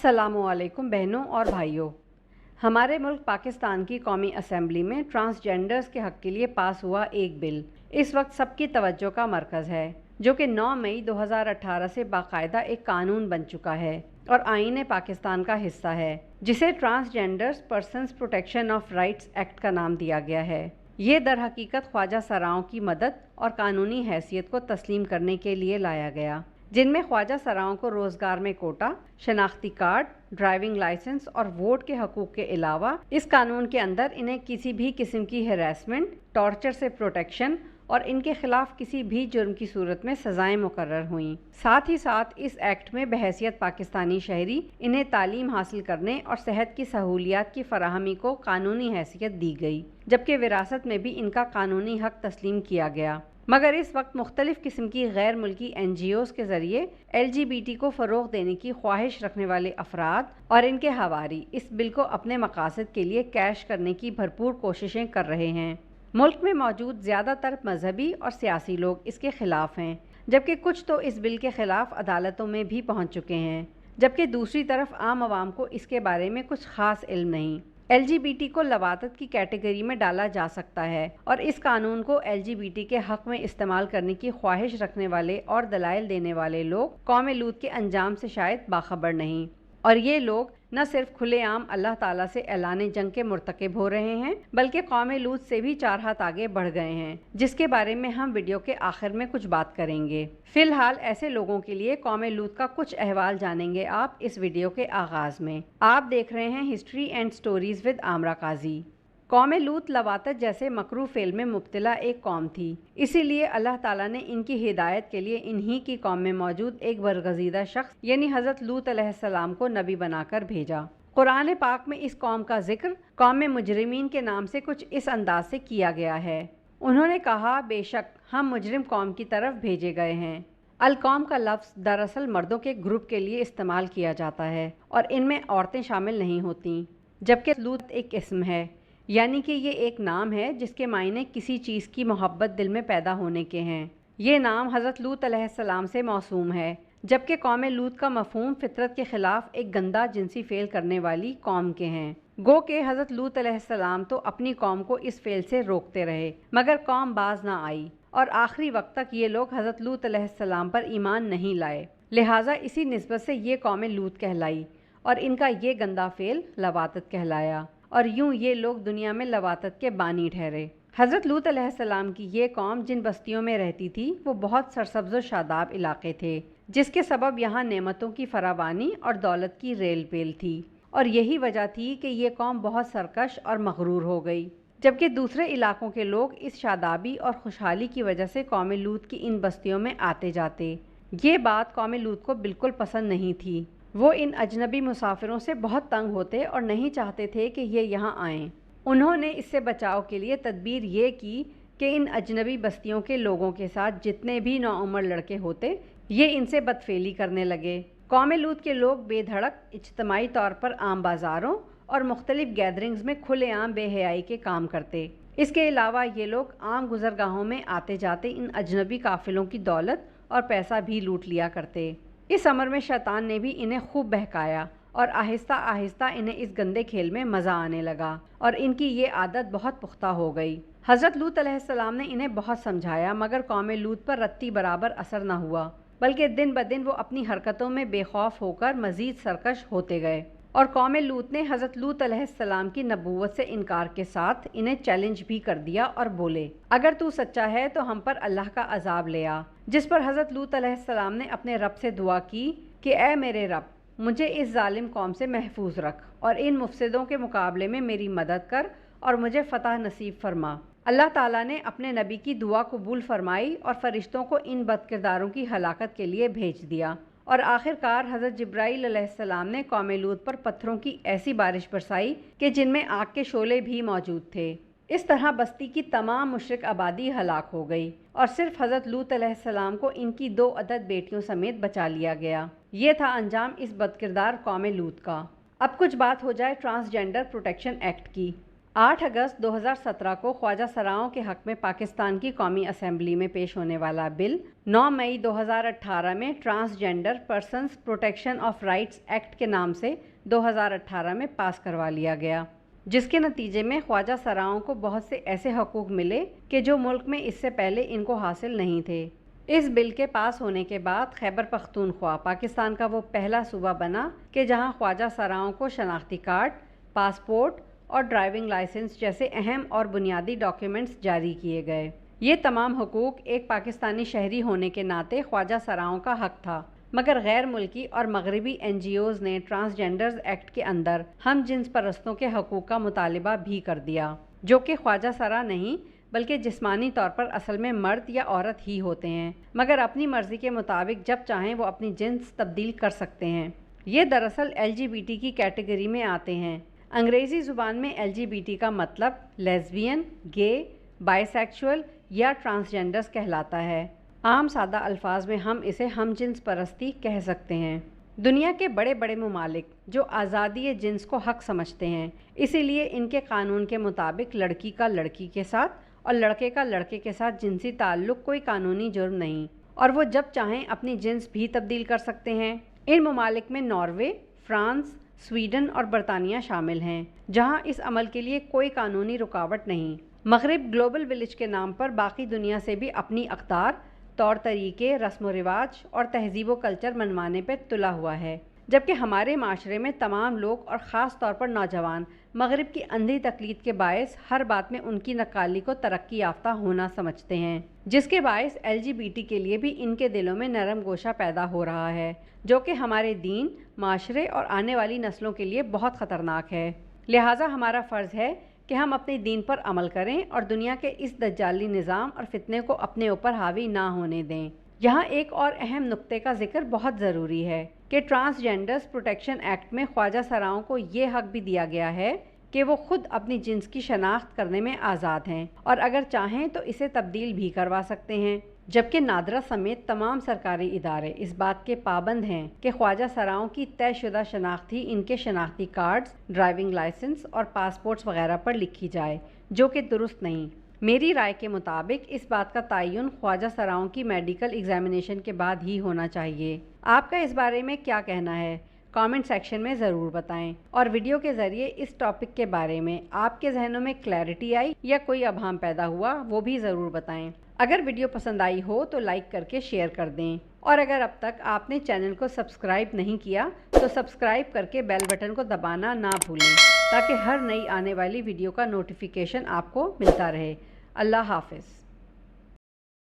अस्सलामु अलैकुम बहनों और भाइयों। हमारे मुल्क पाकिस्तान की कौमी असम्बली में ट्रांसजेंडर्स के हक़ के लिए पास हुआ एक बिल इस वक्त सबकी तवज्जो का मरकज़ है, जो कि 9 मई 2018 से बाकायदा एक कानून बन चुका है और आईन पाकिस्तान का हिस्सा है, जिसे transgenders persons protection of rights act का नाम दिया गया है। ये दर हकीकत ख्वाजा सराओं की मदद और कानूनी हैसियत को तस्लीम करने के लिए लाया गया, जिनमें ख्वाजा सराओं को रोज़गार में कोटा, शनाख्ती कार्ड, ड्राइविंग लाइसेंस और वोट के हकूक़ के अलावा इस कानून के अंदर इन्हें किसी भी किस्म की हैरेसमेंट, टॉर्चर से प्रोटेक्शन और इनके खिलाफ किसी भी जुर्म की सूरत में सज़ाएं मुकर्रर हुईं। साथ ही साथ इस एक्ट में बहैसियत पाकिस्तानी शहरी इन्हें तालीम हासिल करने और सेहत की सहूलियात की फराहमी को कानूनी हैसियत दी गई, जबकि विरासत में भी इनका कानूनी हक तस्लीम किया गया। मगर इस वक्त मुख्तलिफ़ किस्म की गैर मुल्की NGOs के ज़रिए LGBT को फ़रोग़ देने की ख्वाहिश रखने वाले अफराद और इनके हवारी इस बिल को अपने मकासद के लिए कैश करने की भरपूर कोशिशें कर रहे हैं। मुल्क में मौजूद ज़्यादातर मजहबी और सियासी लोग इसके ख़िलाफ़ हैं, जबकि कुछ तो इस बिल के ख़िलाफ़ अदालतों में भी पहुँच चुके हैं, जबकि दूसरी तरफ आम आवाम को इसके बारे में कुछ ख़ास इल्म नहीं। LGBT को लवातत की कैटेगरी में डाला जा सकता है और इस कानून को LGBT के हक़ में इस्तेमाल करने की ख्वाहिश रखने वाले और दलाइल देने वाले लोग कौम लूत के अंजाम से शायद बाखबर नहीं, और ये लोग न सिर्फ खुलेआम अल्लाह ताला से ऐलान जंग के मुर्तकिब हो रहे हैं, बल्कि कौम लूत से भी 4 हाथ आगे बढ़ गए हैं, जिसके बारे में हम वीडियो के आखिर में कुछ बात करेंगे। फिलहाल ऐसे लोगों के लिए कौम लूत का कुछ अहवाल जानेंगे आप इस वीडियो के आगाज़ में। आप देख रहे हैं हिस्ट्री एंड स्टोरीज़ विद आमरा काजी। कौम लूत लवातत जैसे मकरू फेल में मुब्तला एक कौम थी, इसीलिए अल्लाह ताला ने इनकी हिदायत के लिए इन्हीं की कौम में मौजूद एक बरगज़ीदा शख्स यानी हज़रत लूत अलैहिस्सलाम को नबी बनाकर भेजा। कुरान पाक में इस कौम का जिक्र कौम मुजरिमीन के नाम से कुछ इस अंदाज से किया गया है। उन्होंने कहा, बेशक हम मुजरिम कौम की तरफ भेजे गए हैं। अल कौम का लफ्ज़ दरअसल मर्दों के ग्रुप के लिए इस्तेमाल किया जाता है और इनमें औरतें शामिल नहीं होती, जबकि लूत एक इस्म है, यानी कि ये एक नाम है जिसके मायने किसी चीज़ की मोहब्बत दिल में पैदा होने के हैं। ये नाम हज़रत लूत अलैहिस्सलाम से मौसूम है, जबकि कौम लूत का मफ़हूम फितरत के ख़िलाफ़ एक गंदा जिनसी फ़ेल करने वाली कौम के हैं। गो के हज़रत लूत अलैहिस्सलाम तो अपनी कौम को इस फ़ेल से रोकते रहे, मगर कौम बाज ना आई और आखिरी वक्त तक ये लोग हज़रत लूत अलैहिस्सलाम पर ईमान नहीं लाए। लिहाजा इसी निस्बत से ये कौम लूत कहलाई और इनका ये गंदा फ़ेल लवातत कहलाया, और यूं ये लोग दुनिया में लवातत के बानी ठहरे। हज़रत लूत अलैहिस्सलाम की ये कौम जिन बस्तियों में रहती थी वो बहुत सरसब्ज़ व शादाब इलाके थे, जिसके सबब यहाँ नेमतों की फरावानी और दौलत की रेल पेल थी, और यही वजह थी कि ये कौम बहुत सरकश और मगरूर हो गई, जबकि दूसरे इलाकों के लोग इस शादाबी और खुशहाली की वजह से कौम लूत की इन बस्तियों में आते जाते। ये बात कौम लूत को बिल्कुल पसंद नहीं थी। वो इन अजनबी मुसाफिरों से बहुत तंग होते और नहीं चाहते थे कि ये यहाँ आएं। उन्होंने इससे बचाव के लिए तदबीर ये की कि इन अजनबी बस्तियों के लोगों के साथ जितने भी नौउम्र लड़के होते, ये इनसे बदफेली करने लगे। कौम लूत के लोग बेधड़क इज्तमाई तौर पर आम बाज़ारों और मुख्तलिफ गैदरिंग्स में खुलेआम बेहयाई के काम करते। इसके अलावा ये लोग आम गुजरगाहों में आते जाते इन अजनबी काफिलों की दौलत और पैसा भी लूट लिया करते। इस अमर में शैतान ने भी इन्हें खूब बहकाया और आहिस्ता आहिस्ता इन्हें इस गंदे खेल में मज़ा आने लगा और इनकी ये आदत बहुत पुख्ता हो गई। हज़रत लूत अलैहिस्सलाम ने इन्हें बहुत समझाया, मगर कौम लूत पर रत्ती बराबर असर न हुआ, बल्कि दिन ब दिन वो अपनी हरकतों में बेखौफ होकर मज़ीद सरकश होते गए। और कौम लूत ने हज़रत लूत अलैहिस्सलाम की नबूवत से इनकार के साथ इन्हें चैलेंज भी कर दिया और बोले, अगर तू सच्चा है तो हम पर अल्लाह का अजाब ले आ। जिस पर हज़रत लूत अलैहिस्सलाम ने अपने रब से दुआ की कि ए मेरे रब, मुझे इस जालिम कौम से महफूज रख और इन मुफसिदों के मुकाबले में मेरी मदद कर और मुझे फ़तह नसीब फरमा। अल्लाह ताला ने अपने नबी की दुआ कबूल फरमाई और फ़रिश्तों को इन बदकिरदारों की हलाकत के लिए भेज दिया, और आखिरकार हज़रत जिब्राईल अलैहिस्सलाम ने कौम लूत पर पत्थरों की ऐसी बारिश बरसाई कि जिनमें आग के शोले भी मौजूद थे। इस तरह बस्ती की तमाम मुशरिक आबादी हलाक हो गई और सिर्फ हज़रत लूत अलैहिस्सलाम को इनकी 2 अदद बेटियों समेत बचा लिया गया। ये था अंजाम इस बदकिरदार कौम लूत का। अब कुछ बात हो जाए ट्रांसजेंडर प्रोटेक्शन एक्ट की। 8 अगस्त 2017 को ख्वाजा सराओं के हक में पाकिस्तान की कौमी असम्बली में पेश होने वाला बिल 9 मई 2018 में transgender persons protection of rights act के नाम से 2018 में पास करवा लिया गया, जिसके नतीजे में ख्वाजा सराओं को बहुत से ऐसे हकूक़ मिले कि जो मुल्क में इससे पहले इनको हासिल नहीं थे। इस बिल के पास होने के बाद खैबर पख्तूनख्वा पाकिस्तान का वो पहला सूबा बना कि जहां ख्वाजा सराओं को शनाख्ती कार्ड, पासपोर्ट और ड्राइविंग लाइसेंस जैसे अहम और बुनियादी डॉक्यूमेंट्स जारी किए गए। ये तमाम हकूक़ एक पाकिस्तानी शहरी होने के नाते ख्वाजा सराओं का हक था, मगर गैर मुल्की और मगरबी NGOs ने ट्रांसजेंडर्स एक्ट के अंदर हम जिन्स परस्तों के हकूक़ का मुतालिबा भी कर दिया, जो कि ख्वाजा सरा नहीं बल्कि जिस्मानी तौर पर असल में मर्द या औरत ही होते हैं, मगर अपनी मर्ज़ी के मुताबिक जब चाहें वो अपनी जिन्स तब्दील कर सकते हैं। ये दरअसल LGBT की कैटेगरी में आते हैं। अंग्रेज़ी ज़ुबान में LGBT का मतलब लेस्बियन, गे, बाइसेक्सुअल या ट्रांसजेंडर्स कहलाता है। आम सादा अल्फाज में हम इसे हम जिन्स परस्ती कह सकते हैं। दुनिया के बड़े बड़े ममालिक जो आज़ादी जिन्स को हक समझते हैं, इसीलिए इनके कानून के मुताबिक लड़की का लड़की के साथ और लड़के का लड़के के साथ जिनसी ताल्लुक़ कोई कानूनी जुर्म नहीं, और वो जब चाहें अपनी जिन्स भी तब्दील कर सकते हैं। इन ममालिक में नॉर्वे, फ्रांस, स्वीडन और बरतानिया शामिल हैं, जहां इस अमल के लिए कोई कानूनी रुकावट नहीं। मगरिब ग्लोबल विलेज के नाम पर बाकी दुनिया से भी अपनी अक़दार, तौर तरीके, रस्म व रिवाज और तहज़ीब व कल्चर मनवाने पर तुला हुआ है, जबकि हमारे माशरे में तमाम लोग और ख़ास तौर पर नौजवान मगरिब की अंधी तकलीद के बायस हर बात में उनकी नकाली को तरक्की याफ्ता होना समझते हैं, जिसके बायस LGBT के लिए भी इनके दिलों में नरम गोशा पैदा हो रहा है, जो कि हमारे दीन, माशरे और आने वाली नस्लों के लिए बहुत ख़तरनाक है। लिहाजा हमारा फ़र्ज़ है कि हम अपने दीन पर अमल करें और दुनिया के इस दज्जाली निज़ाम और फितने को अपने ऊपर हावी ना होने दें। यहाँ एक और अहम नुक्ते का जिक्र बहुत ज़रूरी है कि ट्रांसजेंडर्स प्रोटेक्शन एक्ट में ख्वाजा सराओं को ये हक भी दिया गया है कि वो खुद अपनी जिन्स की शनाख्त करने में आज़ाद हैं और अगर चाहें तो इसे तब्दील भी करवा सकते हैं, जबकि नादरा समेत तमाम सरकारी इदारे इस बात के पाबंद हैं कि ख्वाजा सराओं की तयशुदा शनाख्त ही इनके शनाख्ती कार्ड्स, ड्राइविंग लाइसेंस और पासपोर्ट्स वगैरह पर लिखी जाए, जो कि दुरुस्त नहीं। मेरी राय के मुताबिक इस बात का तयन ख्वाजा सराओं की मेडिकल एग्जामिनेशन के बाद ही होना चाहिए। आपका इस बारे में क्या कहना है? कमेंट सेक्शन में ज़रूर बताएं, और वीडियो के ज़रिए इस टॉपिक के बारे में आपके जहनों में क्लैरिटी आई या कोई अभाम पैदा हुआ, वो भी ज़रूर बताएं। अगर वीडियो पसंद आई हो तो लाइक करके शेयर कर दें, और अगर अब तक आपने चैनल को सब्सक्राइब नहीं किया तो सब्सक्राइब करके बेल बटन को दबाना ना भूलें, ताकि हर नई आने वाली वीडियो का नोटिफिकेशन आपको मिलता रहे। अल्लाह हाफ़िज़।